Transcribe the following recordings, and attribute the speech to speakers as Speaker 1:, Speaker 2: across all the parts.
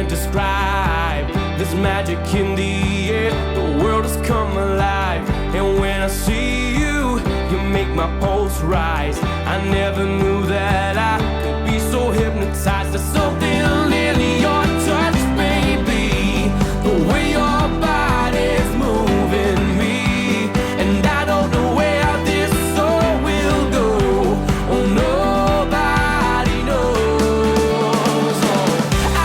Speaker 1: can't describe this magic in the air. The world has come alive, and when I see you, you make my pulse rise. I never knew that I could be so hypnotized. There's something in your touch, baby, the way your body's moving me, and I don't know where this soul will go. Oh, nobody knows. Oh,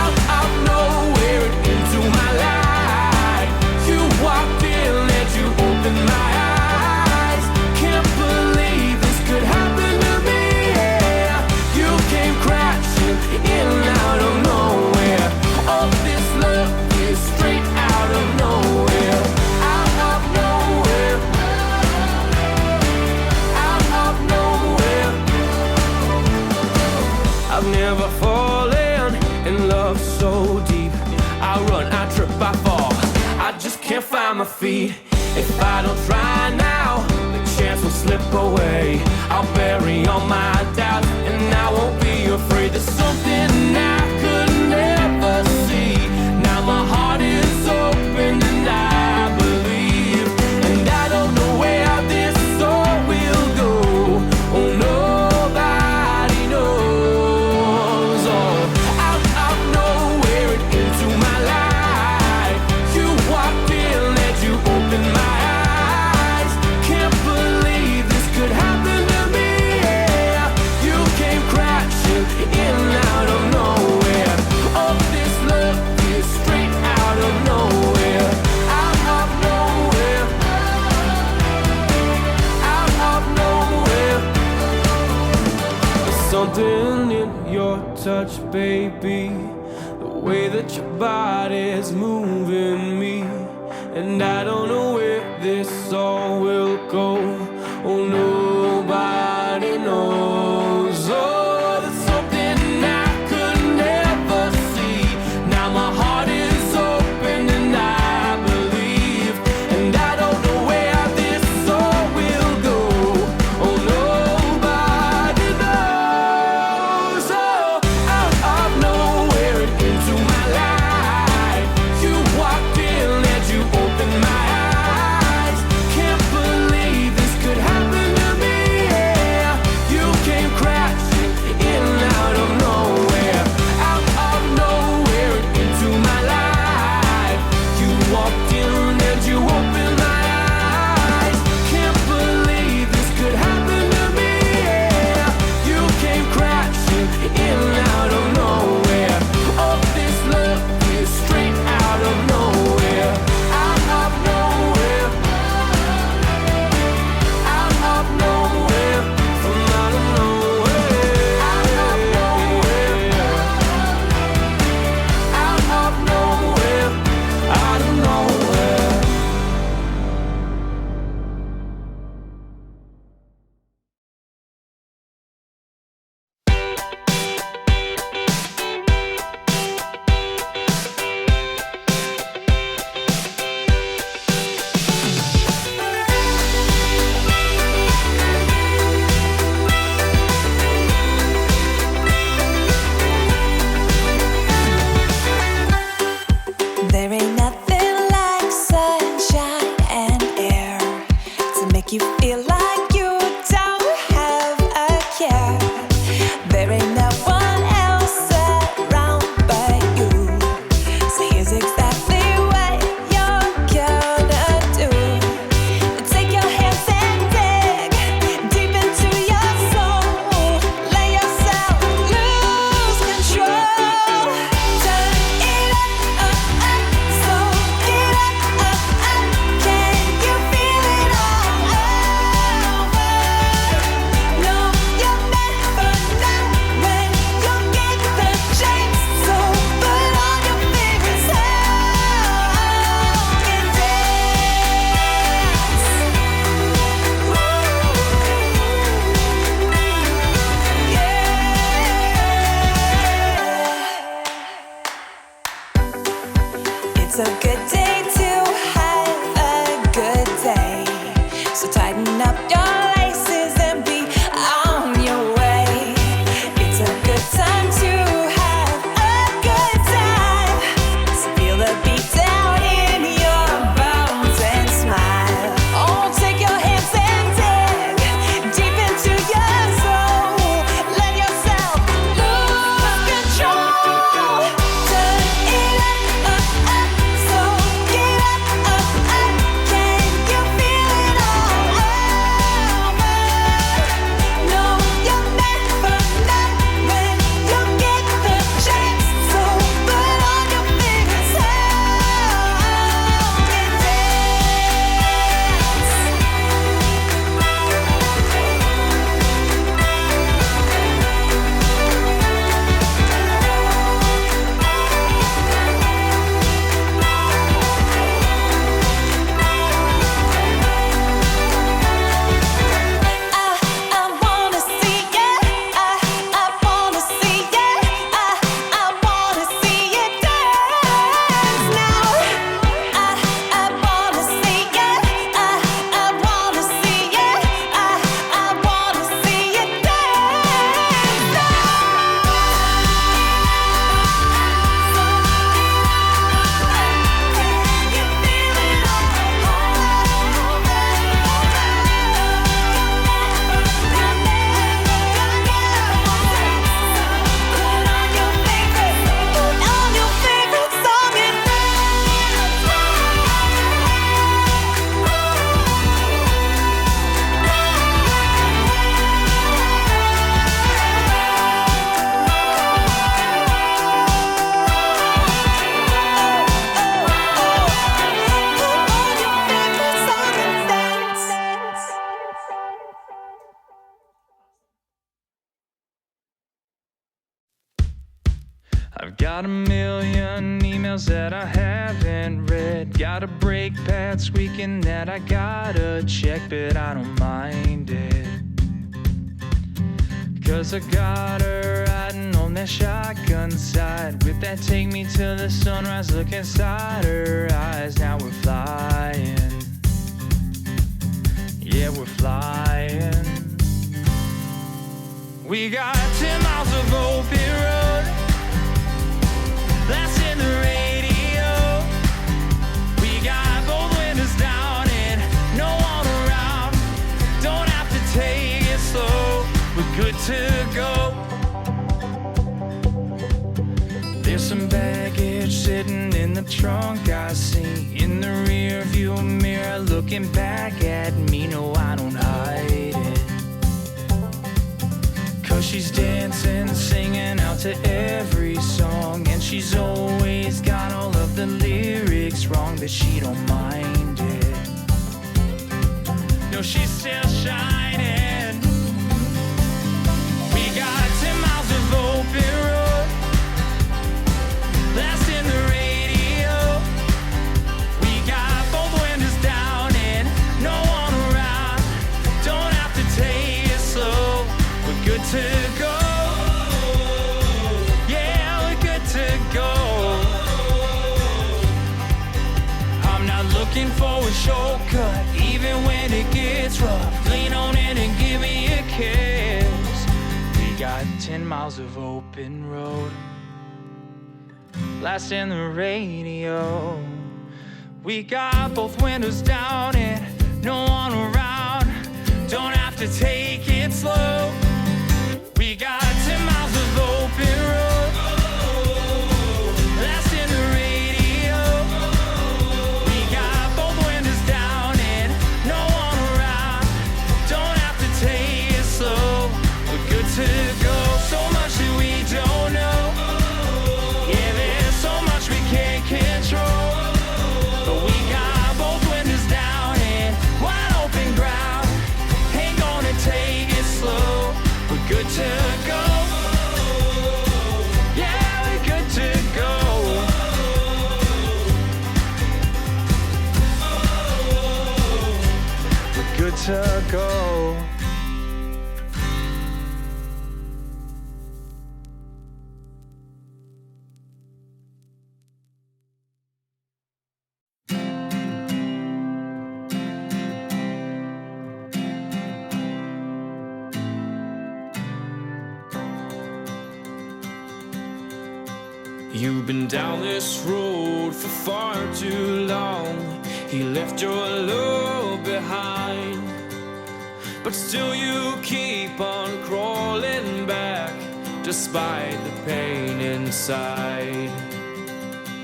Speaker 1: out of nowhere into my life, you walked in and you opened my eyes. Can't believe this could happen to me. Yeah, you came crashing in out of nowhere. All this love is straight out of nowhere. Out of nowhere. Out of nowhere. I've never fallen in love so deep. I run, I trip, I fall, I just can't find my feet. If I don't try now, the chance will slip away. I'll bury all my doubts and I won't be afraid. There's something I could never see. Now my heart is open and I believe, and I don't know where this soul will go. Oh, nobody knows. Oh, out of nowhere into my life, you walked in and you opened my eyes. Can't believe this could happen to me. Yeah, you came crashing in out of nowhere. All this love is straight out of nowhere. Out of nowhere. Out of nowhere. There's something in your touch, baby, the way that your body's moving me, and I don't know where this all will go. Oh, nobody knows. Oh, there's something I could never see. Now my heart is open and I believe, and I don't know where this soul will go. Oh, nobody knows. Oh, out of nowhere into my life, you walked in and you opened my eyes. Can't believe this could happen to me.
Speaker 2: I've got a million emails that I haven't read. Got a brake pad squeaking that I gotta check, but I don't mind it, 'cause I got her riding on that shotgun side. With that take me till the sunrise, look inside her eyes. Now we're flying, yeah, we're flying. We got 10 miles of open road, that's in the radio. We got both windows down and no one around. Don't have to take it slow, we're good to go. There's some baggage sitting in the trunk I see. In the rear view mirror looking back at me. No, I don't hide it, 'cause she's dancing, singing out to every song. And she's always got all of the lyrics wrong, but she don't mind it. No, she's still shining. We got 10 miles of open road, that's in the radio. We got both windows down and no one around. Don't have to take it slow, we're good to go. Yeah, we're good to go. I'm not looking for a shortcut, even when it gets rough. Lean on in and give me a kiss. We got 10 miles of open road, blasting the radio. We got both windows down and no one around. Don't have to take it slow. We got 10 miles of open road, that's in the radio. We got both windows down and no one around. Don't have to take it slow, we're good to go. So much that we don't know, yeah, there's so much we can't control. But we got both windows down and wide open ground. Ain't gonna take it slow, we're good to go. Yeah, we're good to go. We're good to go.
Speaker 1: You've been down this road for far too long. He left your love behind, but still you keep on crawling back, despite the pain inside.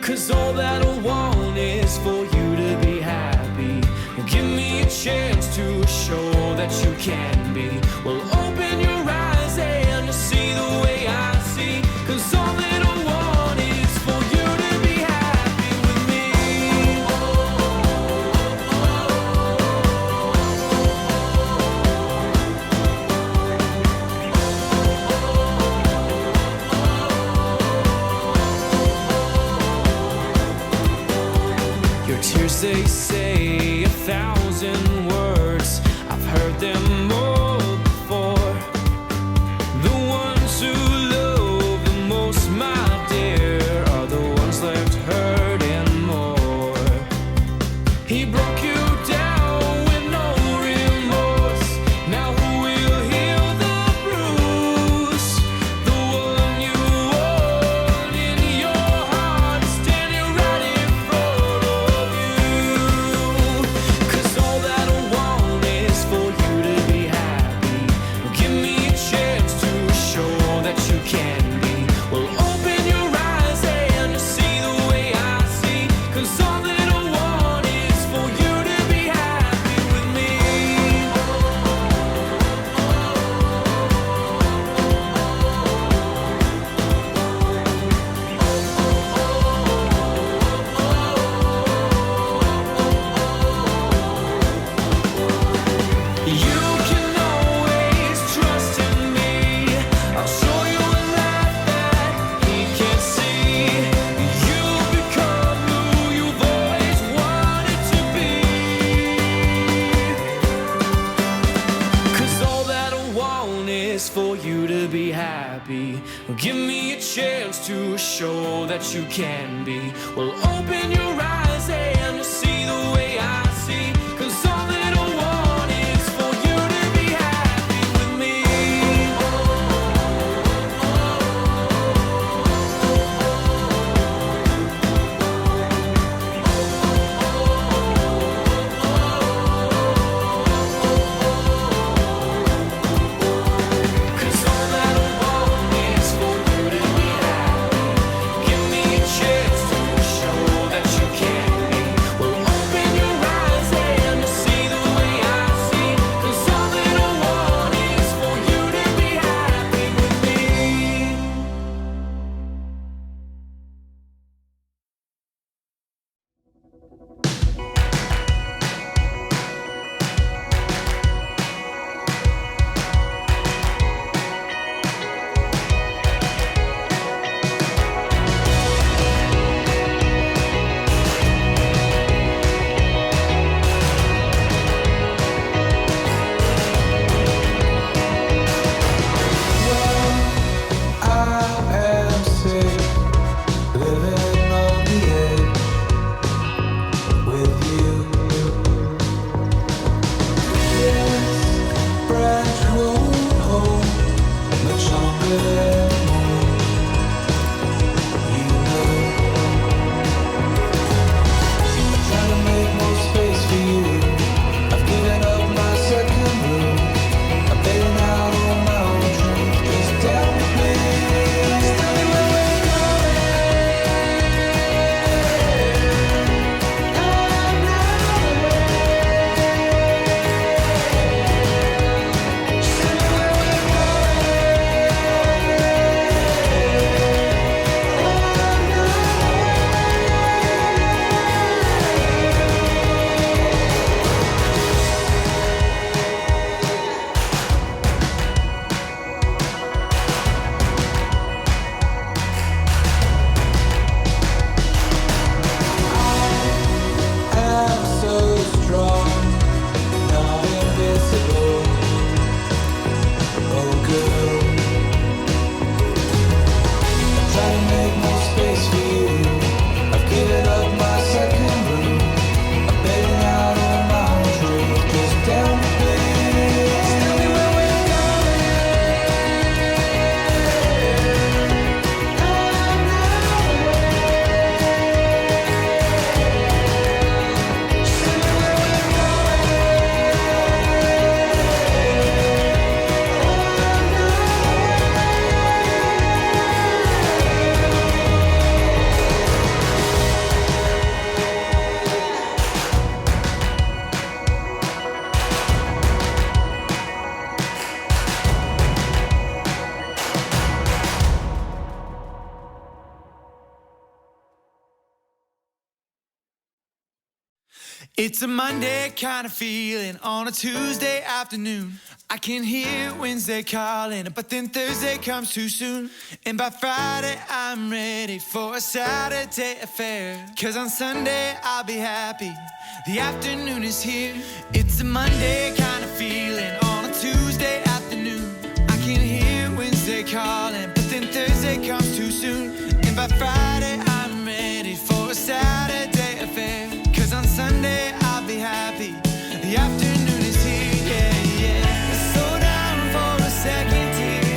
Speaker 1: 'Cause all that I want is for you to be happy. Give me a chance to show that you can be. Well, open your eyes and you'll see the way I see. 'Cause all that I want is for you to be happy with me. Your tears, they say 1,000 words. I've heard them all before. for you to be happy. Well, give me a chance to show that you can be. Well, open your eyes and you'll see the way I see. 'Cause all that I want is for you to be happy with me.
Speaker 2: It's a Monday kind of feeling on a Tuesday afternoon. I can hear Wednesday calling, but then Thursday comes too soon. And by Friday I'm ready for a Saturday affair. 'Cause on Sunday I'll be happy, the afternoon is here. It's a Monday kind of feeling on a Tuesday afternoon. I can hear Wednesday calling, but then Thursday comes too soon. And by Friday I'm ready for a Saturday affair. 'Cause on Sunday I'll be happy, the afternoon is here, yeah, yeah. Slow down for a second here.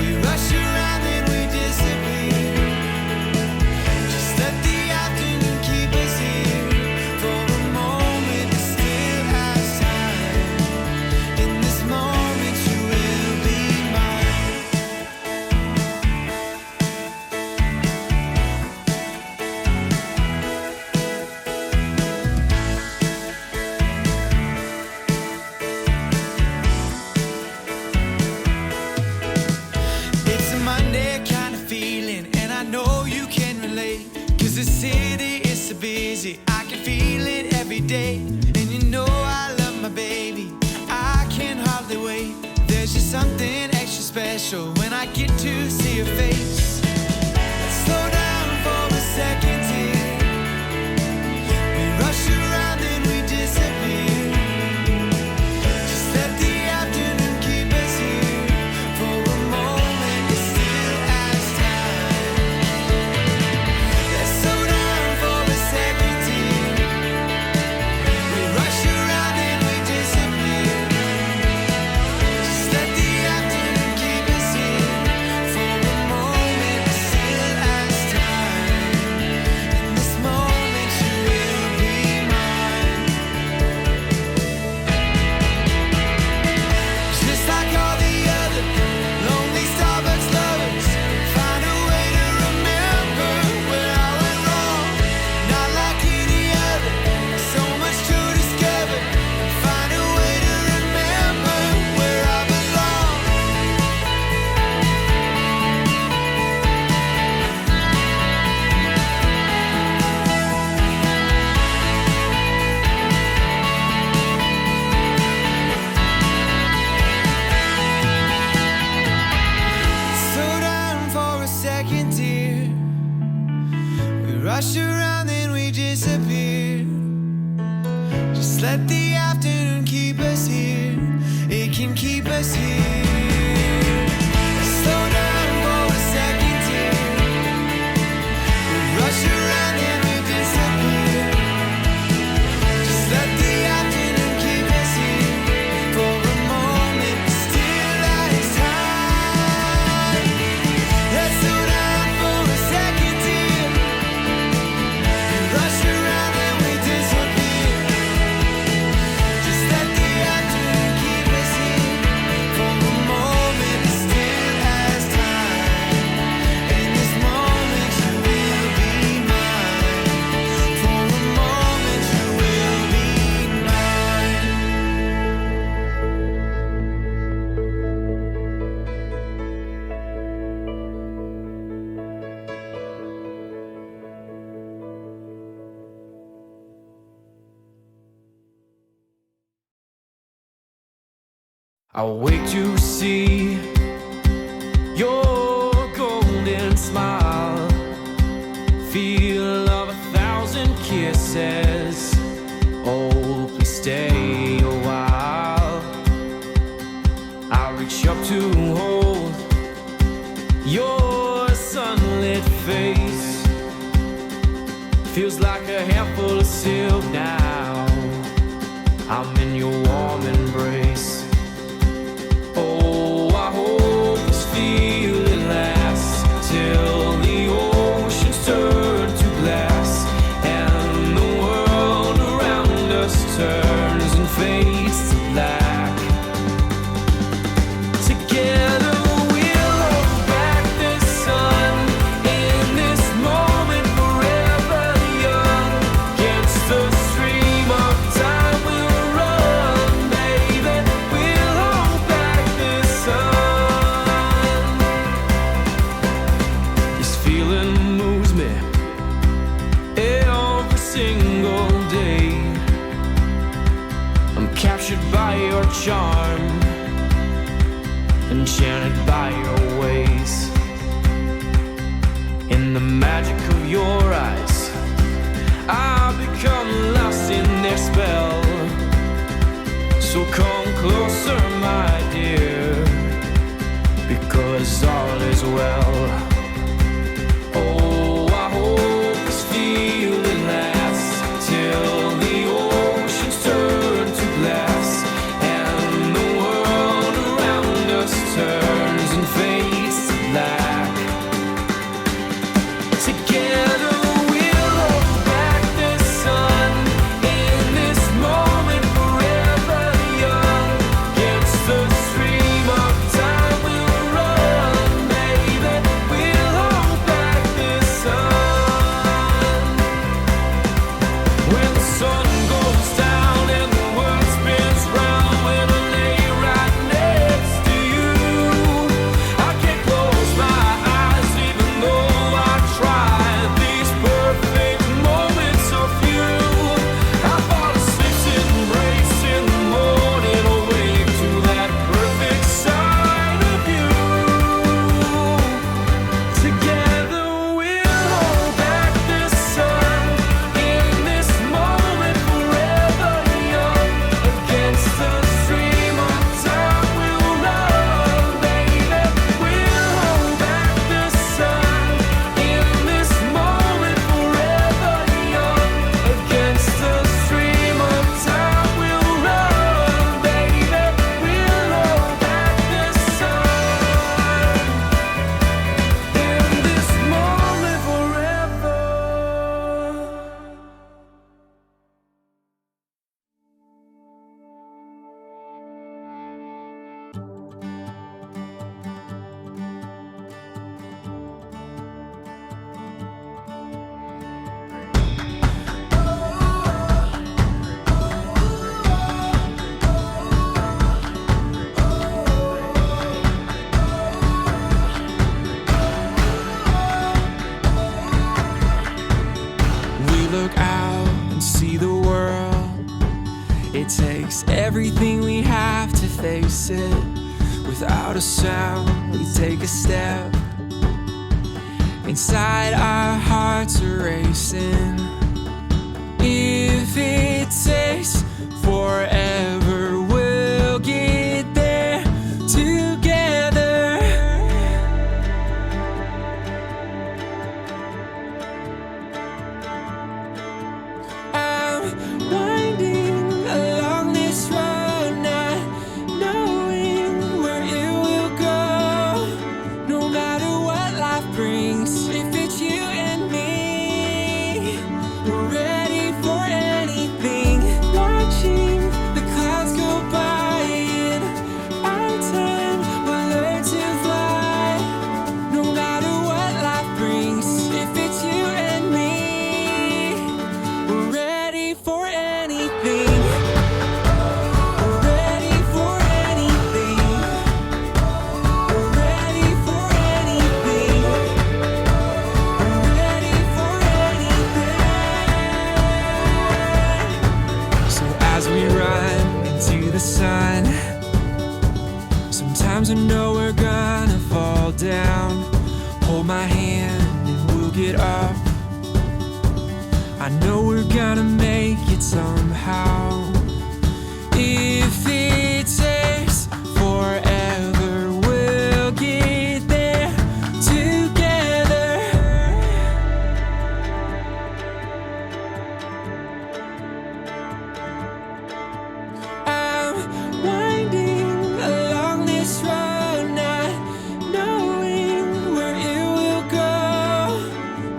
Speaker 2: We rush around and we disappear. Just let the afternoon keep us here. For a moment to still have time. In this moment you will be mine. The city is so busy, I can feel it every day. And you know I love my baby, I can hardly wait. There's just something extra special when I get to see your face. Slow down for a second here. We rush around and we disappear. Just let the afternoon keep us
Speaker 1: I wake to see your golden smile, feel of 1,000 kisses. Oh, please stay a while. I reach up to hold your sunlit face. Feels like a handful of silk now. I'm in your warm embrace. Oh, I hope this feeling lasts till the oceans turn to glass and the world around us turns and fades to black. Together we'll hold back the sun in this moment, forever young. Against the stream of time we'll run, baby. We'll hold back the sun. This feeling moves me every single day. I'm captured by your charm, enchanted by your ways. In the magic of your eyes, I've become lost in their spell. So come closer, my dear, because all is well. Oh, I hope this feeling lasts till the oceans turn to glass and the world around us turns and fades to black. Together we'll hold back the sun in this moment, forever young. Against the stream of time we'll run, baby. We'll hold back the sun. When the sun goes down and the world spins round, when I lay right next to you, I can't close my eyes even though I try. These perfect moments of you, I fall asleep to embrace in the morning, awake to that perfect side of you. Together we'll hold back the sun in this moment, forever young. Against the stream of time we'll run, baby. We'll hold back the sun in this moment, forever young. Against the stream of time we'll run, baby. We'll hold back the sun in this moment, forever. We look out and see the world. It takes everything we have to face it. Without a sound, we take a step. Inside our hearts are racing. If it takes forever, we'll get there together. I'm winding along this road, not knowing where it will go. No matter what life brings, if it's you and me, we're ready for anything. Watching the clouds we're gonna fall down. Hold my hand and we'll get up. I know we're gonna make it somehow. If it takes forever, we'll get there together. I'm winding along this road, not knowing where it will go.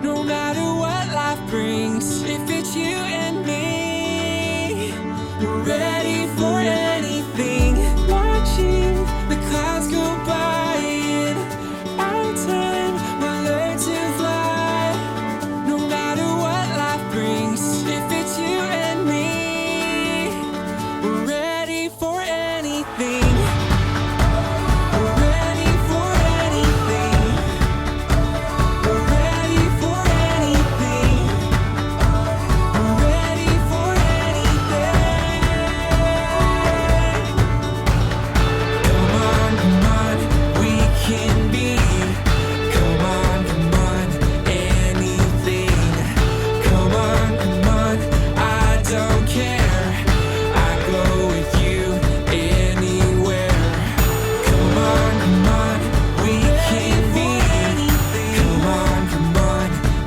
Speaker 1: No matter what life brings, if it's you and me, we're ready for anything. Watching the clouds go by, in our time we'll learn to fly. No matter what life brings, if it's you and me, we're ready for anything. We're ready for anything. We're ready for anything. We're ready for anything. Come on, we can be. Come on, anything. Come on, I don't care. I go with you anywhere. Come on, we can be. Come on,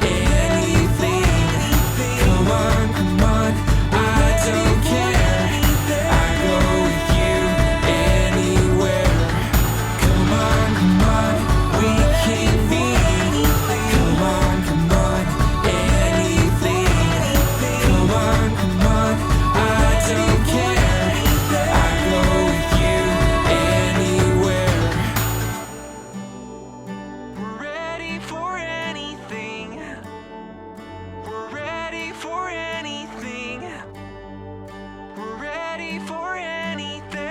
Speaker 1: anything. Come on, I don't care. I go with you anywhere. Come on, we can be. Come on, anything. Come on, I don't care. I go with you anywhere. We're ready for anything. We're ready for anything. We're ready for anything.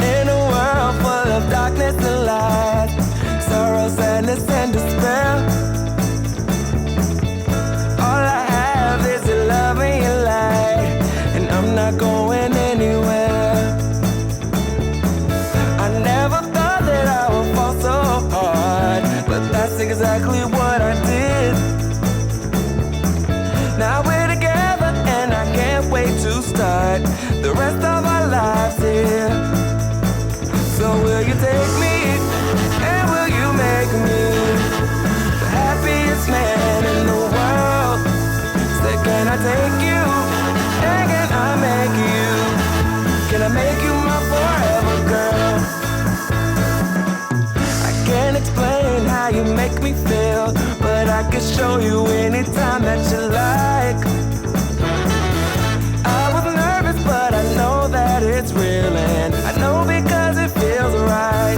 Speaker 3: In a world full of darkness and light, sorrow, sadness, and despair, all I have is your love and your light, and I'm not going anywhere. I never thought that I would fall so hard, but that's exactly what I did. Now we're together and I can't wait to start the rest of our lives here. So will you take me and will you make me the happiest man in the world? Say, can I take you and can I make you? Can I make you my forever girl? I can't explain how you make me feel, but I can show you anytime that you like. I was nervous, but I know that it's real, and I know because it feels right.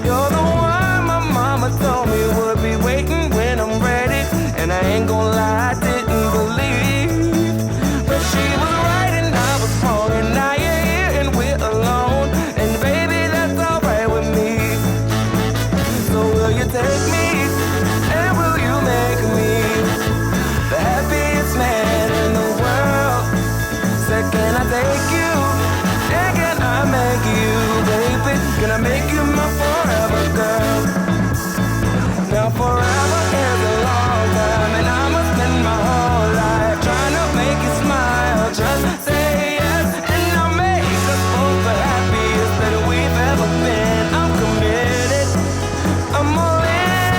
Speaker 3: You're the one my mama told me would be waiting when I'm ready, and I ain't gonna lie, I didn't believe, but she was right and I was wrong, and now you're here and we're alone, and baby, that's alright with me. So will you take me and will you make me the happiest man in the world? Say, can I take you and can I make you, baby? Can I make you my forever girl? Now forever is a long time, and I'ma spend my whole life trying to make you smile. Just say yes and I'll make us both the happiest that we've ever been. I'm committed, I'm all in.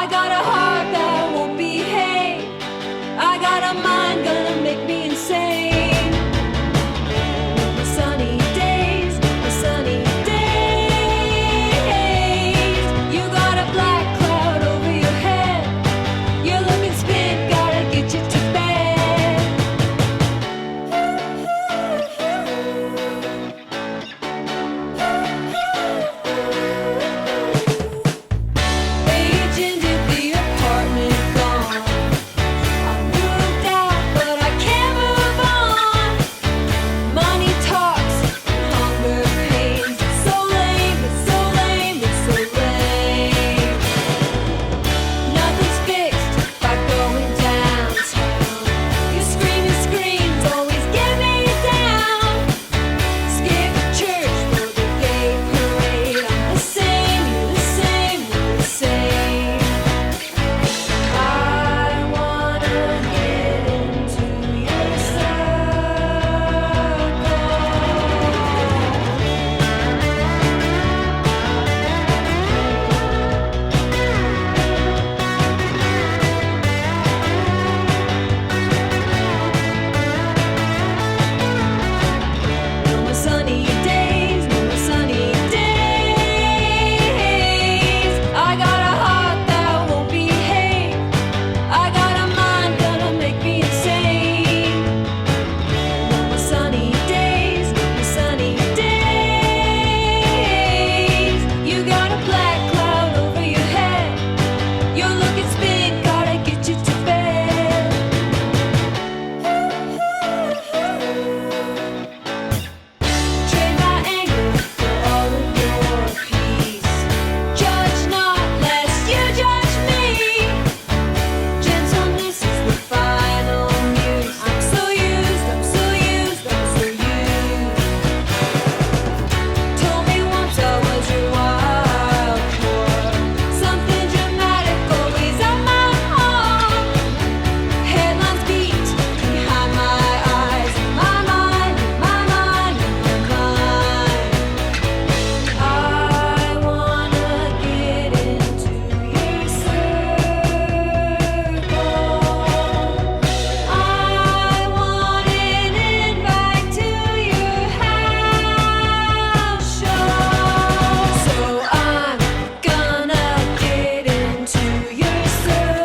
Speaker 4: I got a heart that won't behave. I got a mind gonna make me insane. The sunny days, the sunny days. You got a black cloud over your head. You're looking spit, gotta get you to bed. Agent at the apartment gone. I moved out, but I can't move on. Money talks, hunger pains. It's so lame, it's so lame, it's so lame. Nothing's fixed by going downtown. You screams, always get me down. Skip church for the gay parade. I'm the same, you're the same, we're the same. I wanna get into your circle. No more sunny days, no more sunny days. I got a heart that won't behave. I got a mind gonna make me insane. No more sunny days, no more sunny days. You got a black cloud over your head. You're looking spit, gotta get you to bed. Trade my anger for all of your peace. Judge not, lest you judge me. Gentleness is the final muse. I'm so used, I'm so used, I'm so used. Told me once I was your wild card. Something dramatic always on my heart. Headlines beat behind my eyes. My mind, my mind, my mind. I wanna get into your circle. I want an invite to your house show. So I'm gonna get into your circle.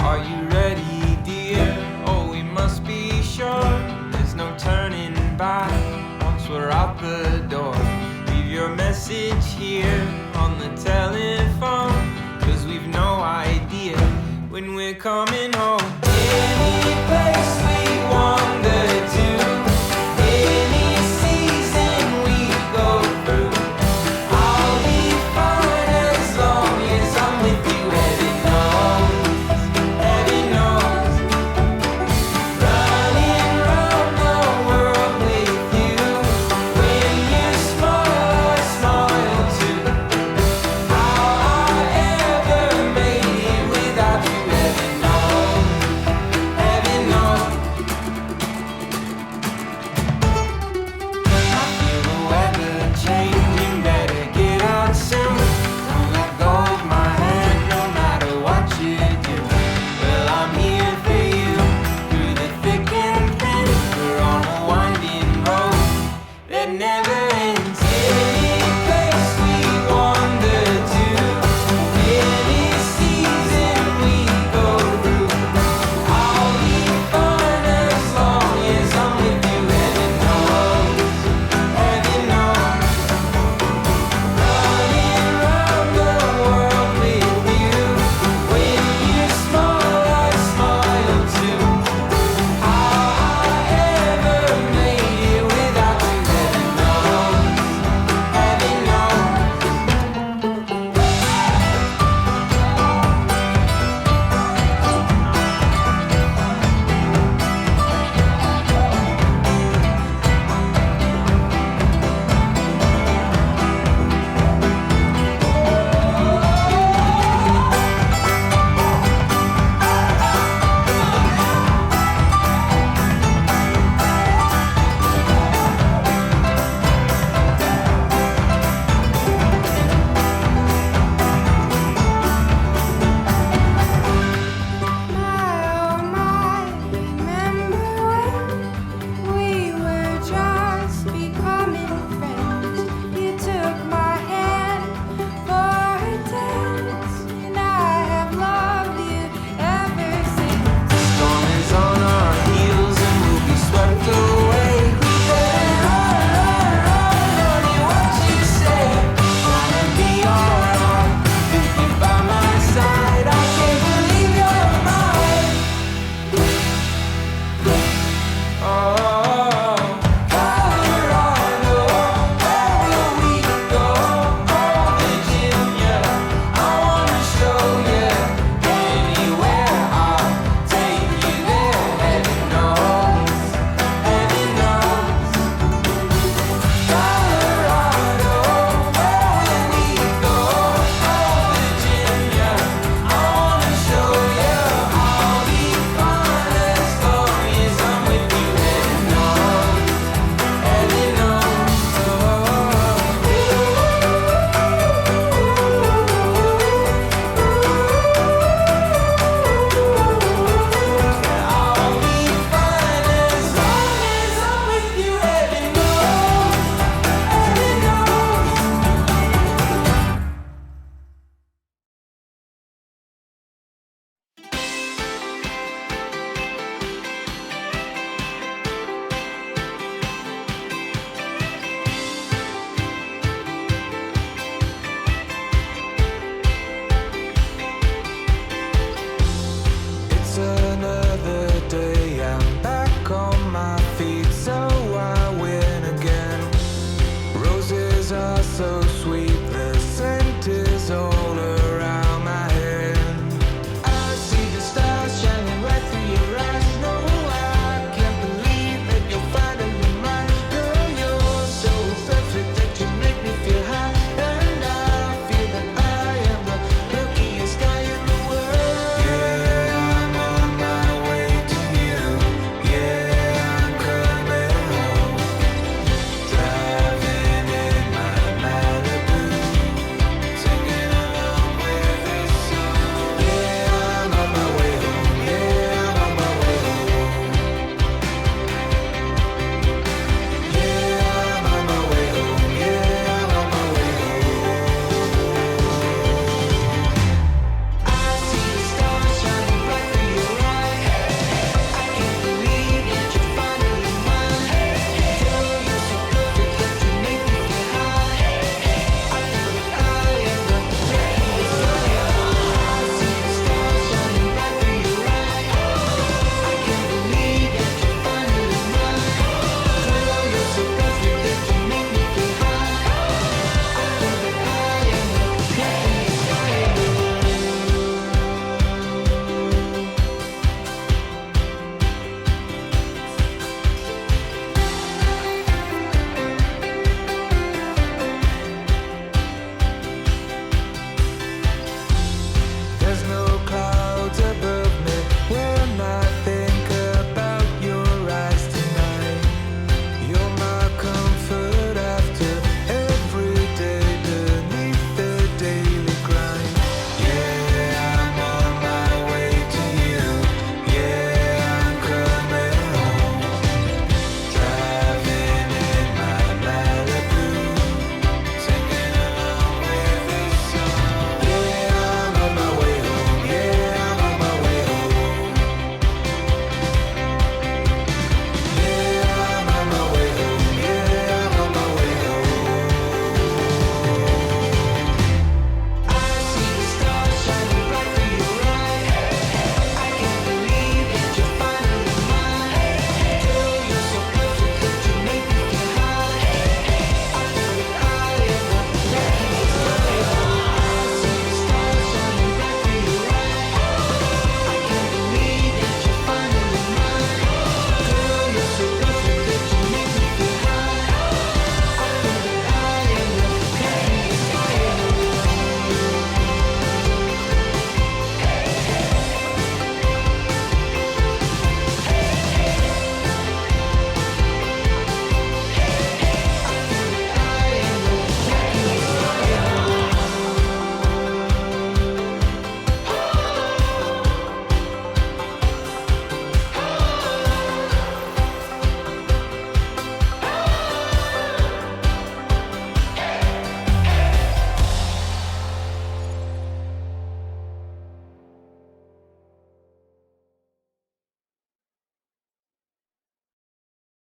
Speaker 3: Are you ready, dear? Oh, we must be sure there's no turning back once we're out the door. Leave your message here on the telephone, 'cause we've no idea when we're coming home.